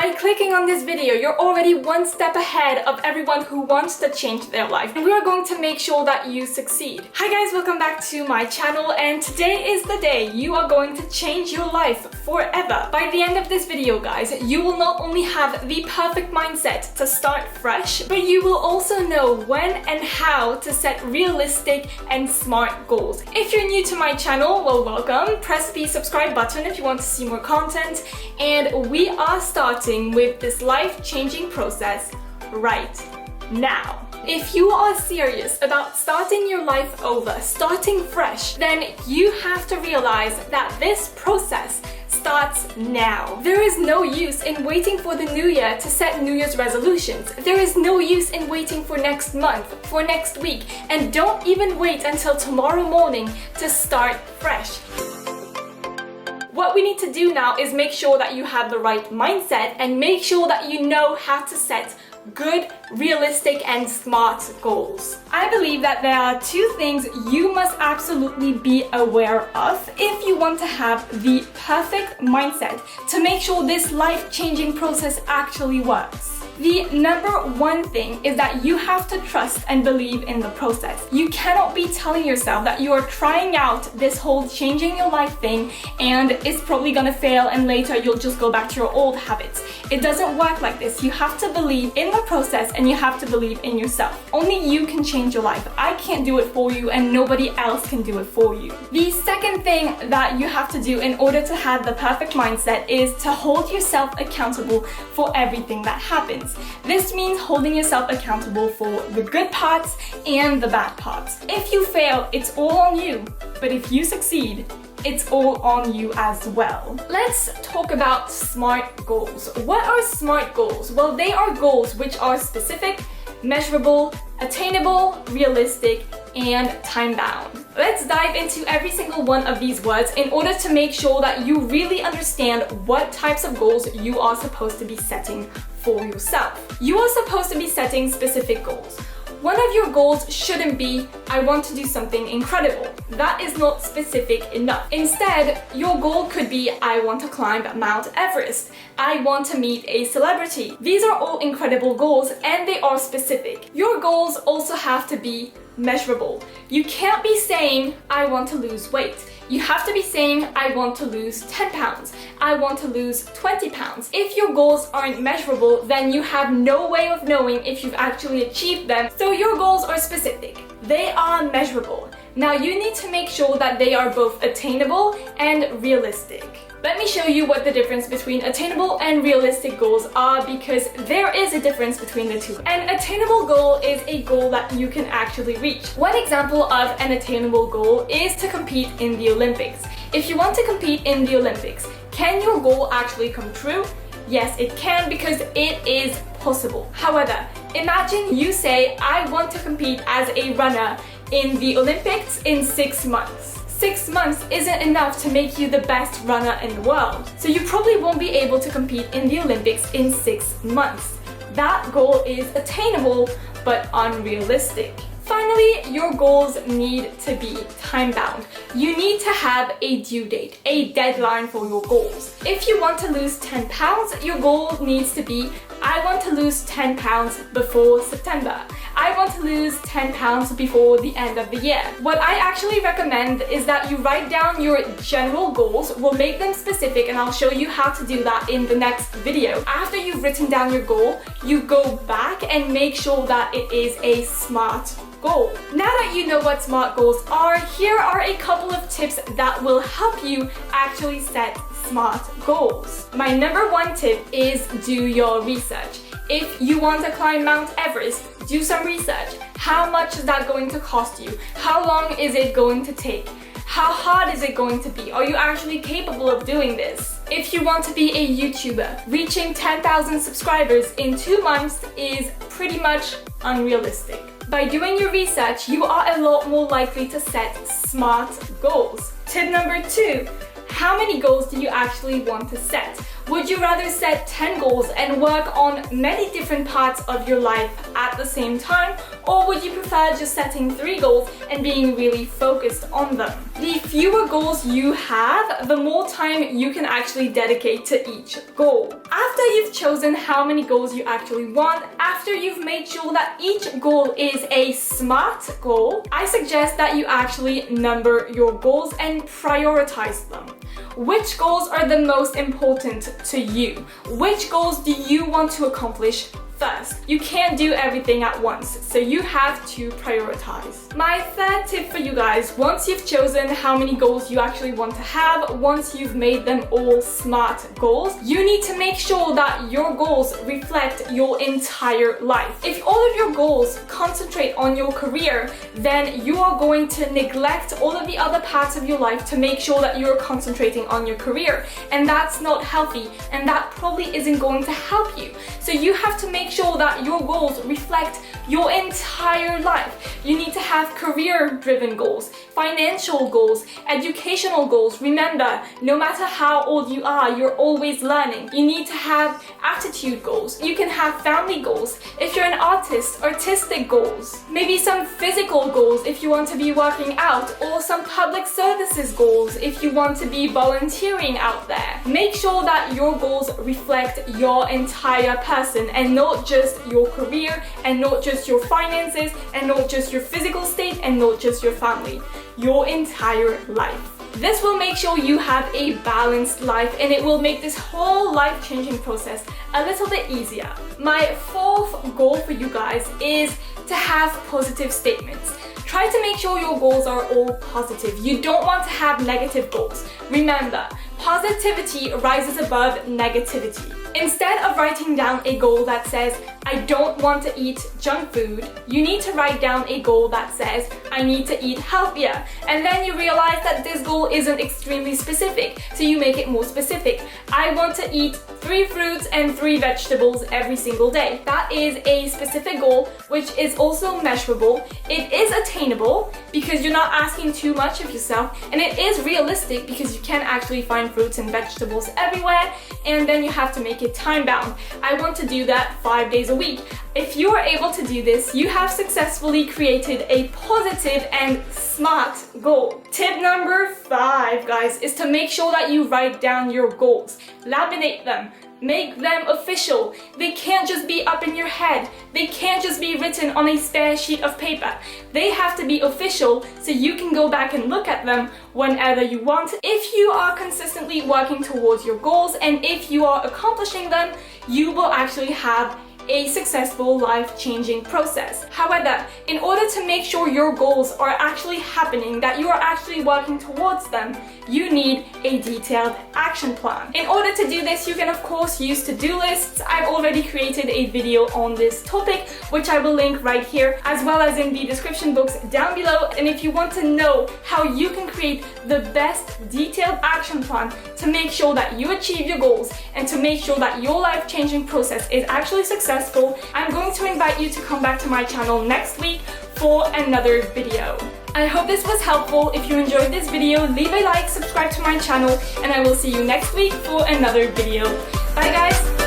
By clicking on this video, you're already one step ahead of everyone who wants to change their life, and we are going to make sure that you succeed. Hi guys, welcome back to my channel, and today is the day you are going to change your life forever. By the end of this video, guys, you will not only have the perfect mindset to start fresh, but you will also know when and how to set realistic and smart goals. If you're new to my channel, well, welcome. Press the subscribe button if you want to see more content, and we are starting with this life-changing process right now. If you are serious about starting your life over, starting fresh, then you have to realize that this process starts now. There is no use in waiting for the new year to set New Year's resolutions. There is no use in waiting for next month, for next week, and don't even wait until tomorrow morning to start fresh. What we need to do now is make sure that you have the right mindset and make sure that you know how to set good, realistic, and smart goals. I believe that there are two things you must absolutely be aware of if you want to have the perfect mindset to make sure this life-changing process actually works. The number one thing is that you have to trust and believe in the process. You cannot be telling yourself that you are trying out this whole changing your life thing and it's probably gonna fail and later you'll just go back to your old habits. It doesn't work like this. You have to believe in the process and you have to believe in yourself. Only you can change your life. I can't do it for you and nobody else can do it for you. The second thing that you have to do in order to have the perfect mindset is to hold yourself accountable for everything that happens. This means holding yourself accountable for the good parts and the bad parts. If you fail, it's all on you, but if you succeed, it's all on you as well. Let's talk about SMART goals. What are SMART goals? Well, they are goals which are specific, measurable, attainable, realistic, and time-bound. Let's dive into every single one of these words in order to make sure that you really understand what types of goals you are supposed to be setting for yourself. You are supposed to be setting specific goals. One of your goals shouldn't be, I want to do something incredible. That is not specific enough. Instead, your goal could be, I want to climb Mount Everest. I want to meet a celebrity. These are all incredible goals and they are specific. Your goals also have to be measurable. You can't be saying, I want to lose weight. You have to be saying, I want to lose 10 pounds. I want to lose 20 pounds. If your goals aren't measurable, then you have no way of knowing if you've actually achieved them. So your goals are specific. They are measurable. Now you need to make sure that they are both attainable and realistic. Let me show you what the difference between attainable and realistic goals are, because there is a difference between the two. An attainable goal is a goal that you can actually reach. One example of an attainable goal is to compete in the Olympics. If you want to compete in the Olympics, can your goal actually come true? Yes, it can, because it is possible. However, imagine you say, I want to compete as a runner in the Olympics in 6 months. 6 months isn't enough to make you the best runner in the world. So you probably won't be able to compete in the Olympics in 6 months. That goal is attainable, but unrealistic. Finally, your goals need to be time-bound. You need to have a due date, a deadline for your goals. If you want to lose 10 pounds, your goal needs to be, I want to lose 10 pounds before September. I want to lose 10 pounds before the end of the year. What I actually recommend is that you write down your general goals. We'll make them specific and I'll show you how to do that in the next video. After you've written down your goal, you go back and make sure that it is a SMART goal. Now that you know what SMART goals are, here are a couple of tips that will help you actually set SMART goals. My number one tip is do your research. If you want to climb Mount Everest, do some research. How much is that going to cost you? How long is it going to take? How hard is it going to be? Are you actually capable of doing this? If you want to be a YouTuber, reaching 10,000 subscribers in 2 months is pretty much unrealistic. By doing your research, you are a lot more likely to set SMART goals. Tip number 2. How many goals do you actually want to set? Would you rather set 10 goals and work on many different parts of your life at the same time? Or would you prefer just setting 3 goals and being really focused on them? The fewer goals you have, the more time you can actually dedicate to each goal. After you've chosen how many goals you actually want, after you've made sure that each goal is a SMART goal, I suggest that you actually number your goals and prioritize them. Which goals are the most important to you? Which goals do you want to accomplish first? You can't do everything at once, so you have to prioritize. My third tip for you guys, once you've chosen how many goals you actually want to have, once you've made them all SMART goals, you need to make sure that your goals reflect your entire life. If all of your goals concentrate on your career, then you are going to neglect all of the other parts of your life to make sure that you're concentrating on your career, and that's not healthy, and that probably isn't going to help you. So you have to make sure that your goals reflect your entire life. You need to have career-driven goals, financial goals, educational goals. Remember, no matter how old you are, you're always learning. You need to have attitude goals. You can have family goals. If you're an artist, artistic goals. Maybe some physical goals if you want to be working out, or some public services goals if you want to be volunteering out there. Make sure that your goals reflect your entire person and not just your career, and not just your finances, and not just your physical state, and not just your family. Your entire life. This will make sure you have a balanced life, and it will make this whole life-changing process a little bit easier. My fourth goal for you guys is to have positive statements. Try to make sure your goals are all positive. You don't want to have negative goals. Remember, positivity rises above negativity. Instead of writing down a goal that says, I don't want to eat junk food, you need to write down a goal that says, I need to eat healthier. And then you realize that this goal isn't extremely specific, so you make it more specific. I want to eat 3 fruits and 3 vegetables every single day. That is a specific goal, which is also measurable. It is attainable because you're not asking too much of yourself, and it is realistic because you can actually find fruits and vegetables everywhere, and then you have to make it time bound. I want to do that 5 days a week. If you are able to do this, you have successfully created a positive and SMART goal. Tip number 5, guys, is to make sure that you write down your goals. Laminate them. Make them official. They can't just be up in your head. They can't just be written on a spare sheet of paper. They have to be official so you can go back and look at them whenever you want. If you are consistently working towards your goals and if you are accomplishing them, you will actually have a successful life-changing process. However, in order to make sure your goals are actually happening, that you are actually working towards them, you need a detailed action plan. In order to do this, you can of course use to-do lists. I've already created a video on this topic, which I will link right here, as well as in the description box down below. And if you want to know how you can create the best detailed action plan to make sure that you achieve your goals and to make sure that your life-changing process is actually successful, I'm going to invite you to come back to my channel next week for another video. I hope this was helpful. If you enjoyed this video, leave a like, subscribe to my channel, and I will see you next week for another video. Bye guys!